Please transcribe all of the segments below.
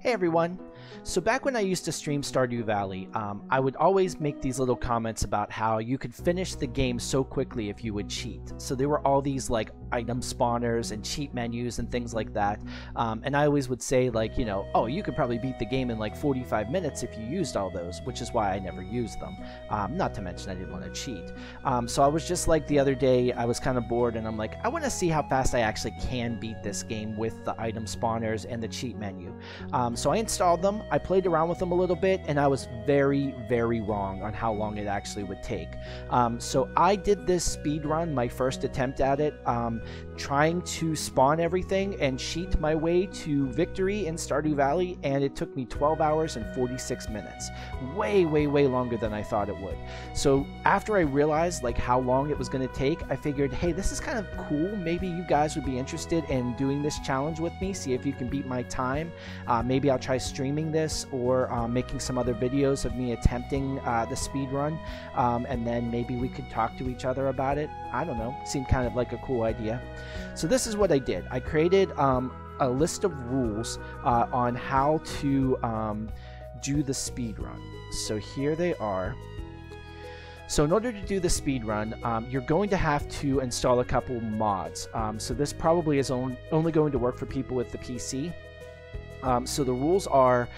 Hey everyone! So back when I used to stream Stardew Valley, I would always make these little comments about how you could finish the game so quickly if you would cheat. So there were all these like item spawners and cheat menus and things like that. And I always would say like, you know, oh, you could probably beat the game in like 45 minutes if you used all those, which is why I never used them. Not to mention I didn't want to cheat. So I was just like the other day, I was kind of bored and I'm like, I want to see how fast I actually can beat this game with the item spawners and the cheat menu. So I installed them, I played around with them a little bit, and I was very, very wrong on how long it actually would take. So I did this speed run, my first attempt at it, trying to spawn everything and cheat my way to victory in Stardew Valley, and it took me 12 hours and 46 minutes. Way, way, way longer than I thought it would. So after I realized like how long it was going to take, I figured, hey, this is kind of cool. Maybe you guys would be interested in doing this challenge with me, see if you can beat my time. Maybe I'll try streaming this or making some other videos of me attempting the speed run, and then maybe we could talk to each other about it. I don't know, seemed kind of like a cool idea. So this is what I did. I created a list of rules on how to do the speed run. So here they are. So in order to do the speed run, you're going to have to install a couple mods. So this probably is only going to work for people with the PC. So the rules are,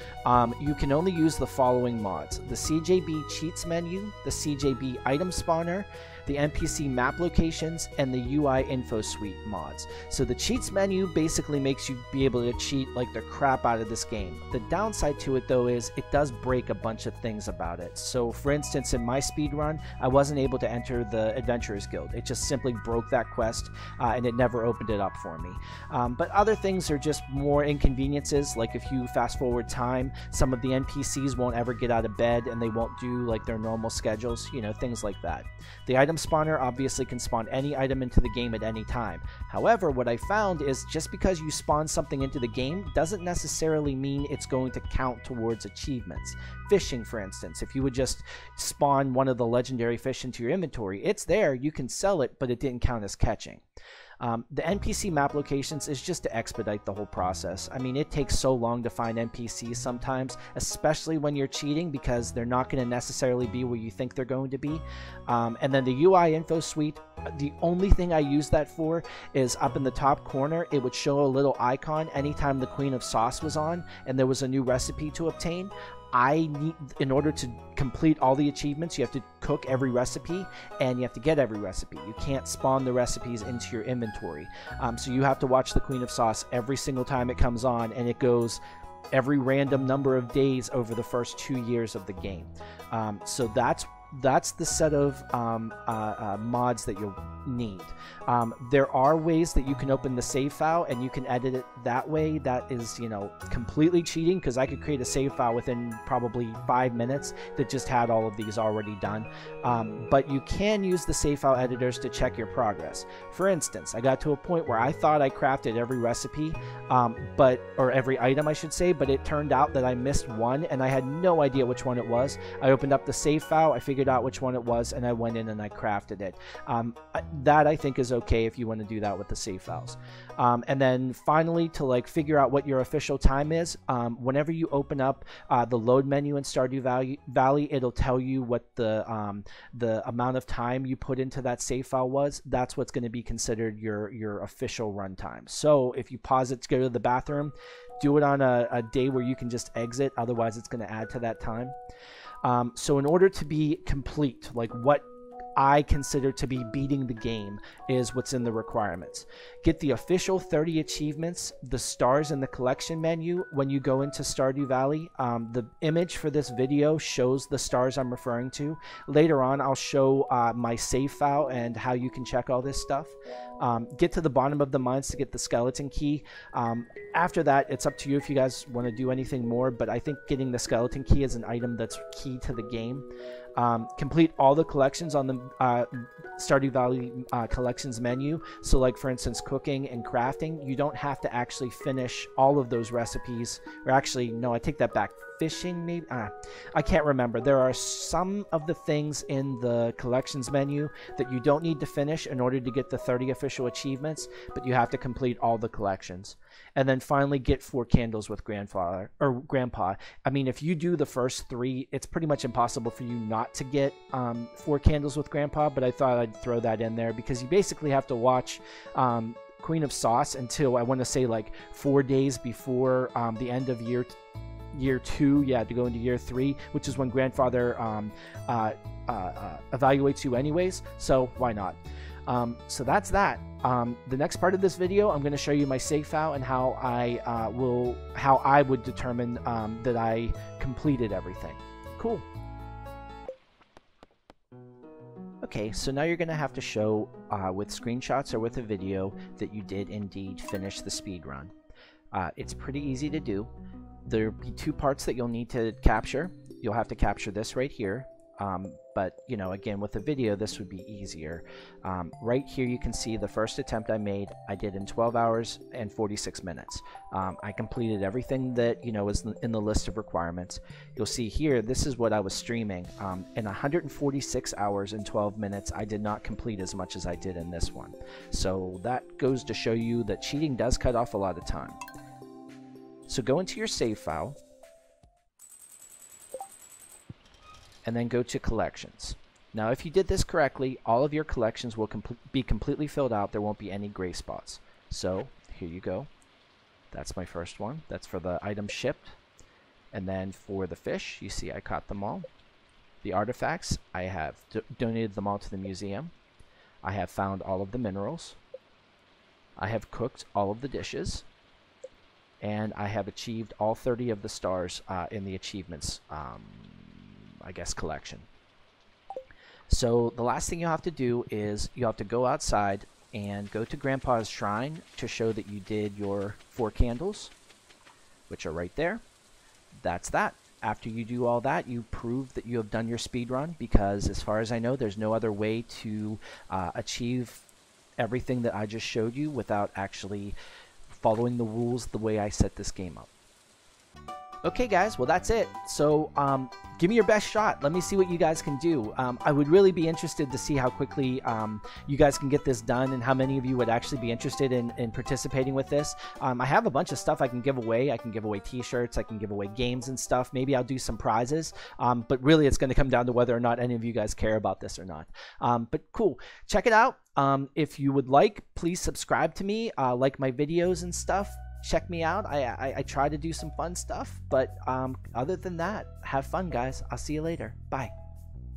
you can only use the following mods: the CJB Cheats menu, the CJB Item Spawner, the NPC Map Locations, and the UI Info Suite mods. So the Cheats menu basically makes you be able to cheat like the crap out of this game. The downside to it though is it does break a bunch of things about it. So for instance, in my speed run, I wasn't able to enter the Adventurers Guild. It just simply broke that quest and it never opened it up for me. But other things are just more inconveniences. Like if you fast forward time, some of the NPCs won't ever get out of bed and they won't do like their normal schedules, you know, things like that. The item spawner obviously can spawn any item into the game at any time. However, what I found is just because you spawn something into the game doesn't necessarily mean it's going to count towards achievements. Fishing, for instance, if you would just spawn one of the legendary fish into your inventory, it's there, you can sell it, but it didn't count as catching. The NPC map locations is just to expedite the whole process. I mean, it takes so long to find NPCs sometimes, especially when you're cheating, because they're not going to necessarily be where you think they're going to be. And then the UI Info Suite, the only thing I use that for is up in the top corner, it would show a little icon anytime the Queen of Sauce was on and there was a new recipe to obtain. In order to complete all the achievements, you have to cook every recipe and you have to get every recipe. You can't spawn the recipes into your inventory. So you have to watch the Queen of Sauce every single time it comes on, and it goes every random number of days over the first 2 years of the game. So that's the set of mods that you'll need. There are ways that you can open the save file and you can edit it that way. That is, you know, completely cheating, because I could create a save file within probably 5 minutes that just had all of these already done. But you can use the save file editors to check your progress. For instance, I got to a point where I thought I crafted every recipe, or every item I should say, but it turned out that I missed one and I had no idea which one it was. I opened up the save file, I figured out which one it was, and I went in and I crafted it. That I think is okay if you want to do that with the save files. And then finally, to like figure out what your official time is, whenever you open up the load menu in Stardew Valley, it'll tell you what the amount of time you put into that save file was. That's what's going to be considered your official runtime. So if you pause it to go to the bathroom, do it on a day where you can just exit, otherwise it's going to add to that time. So in order to be complete, like what I consider to be beating the game is what's in the requirements. Get the official 30 achievements, the stars in the collection menu when you go into Stardew Valley. The image for this video shows the stars I'm referring to. Later on, I'll show my save file and how you can check all this stuff. Get to the bottom of the mines to get the skeleton key. After that, it's up to you if you guys want to do anything more, but I think getting the skeleton key is an item that's key to the game. Complete all the collections on the Stardew Valley collections menu. So like for instance, cooking and crafting, you don't have to actually finish all of those recipes, or actually no, I take that back, fishing, maybe. I can't remember. There are some of the things in the collections menu that you don't need to finish in order to get the 30 official achievements, but you have to complete all the collections. And then finally get 4 candles with grandfather or grandpa. I mean, if you do the first 3, it's pretty much impossible for you not to get 4 candles with grandpa, but I thought I'd throw that in there because you basically have to watch Queen of Sauce until, I want to say, like 4 days before the end of year 2, to go into year 3, which is when grandfather evaluates you anyways, so why not? So that's that. The next part of this video, I'm going to show you my save file and how I would determine that I completed everything. Cool. Okay, so now you're going to have to show with screenshots or with a video that you did indeed finish the speed run. It's pretty easy to do. There'll be 2 parts that you'll need to capture. You'll have to capture this right here. But, you know, again, with the video, this would be easier. Right here, you can see the first attempt I made, I did in 12 hours and 46 minutes. I completed everything that, you know, was in the list of requirements. You'll see here, this is what I was streaming. In 146 hours and 12 minutes, I did not complete as much as I did in this one. So that goes to show you that cheating does cut off a lot of time. So go into your save file, and then go to collections. Now, if you did this correctly, all of your collections will be completely filled out. There won't be any gray spots. So here you go. That's my first one. That's for the items shipped. And then for the fish, you see I caught them all. The artifacts, I have donated them all to the museum. I have found all of the minerals. I have cooked all of the dishes. And I have achieved all 30 of the stars in the achievements I guess collection. So the last thing you have to do is you have to go outside and go to Grandpa's shrine to show that you did your 4 candles, which are right there. That's that. After you do all that, you prove that you have done your speed run, because as far as I know, there's no other way to achieve everything that I just showed you without actually following the rules the way I set this game up. Okay guys, well that's it. So give me your best shot. Let me see what you guys can do. I would really be interested to see how quickly you guys can get this done and how many of you would actually be interested in participating with this. I have a bunch of stuff I can give away. I can give away t-shirts, I can give away games and stuff. Maybe I'll do some prizes, but really it's going to come down to whether or not any of you guys care about this or not. But cool, check it out. If you would like, please subscribe to me, like my videos and stuff. Check me out. I try to do some fun stuff, but other than that, have fun, guys. I'll see you later. Bye.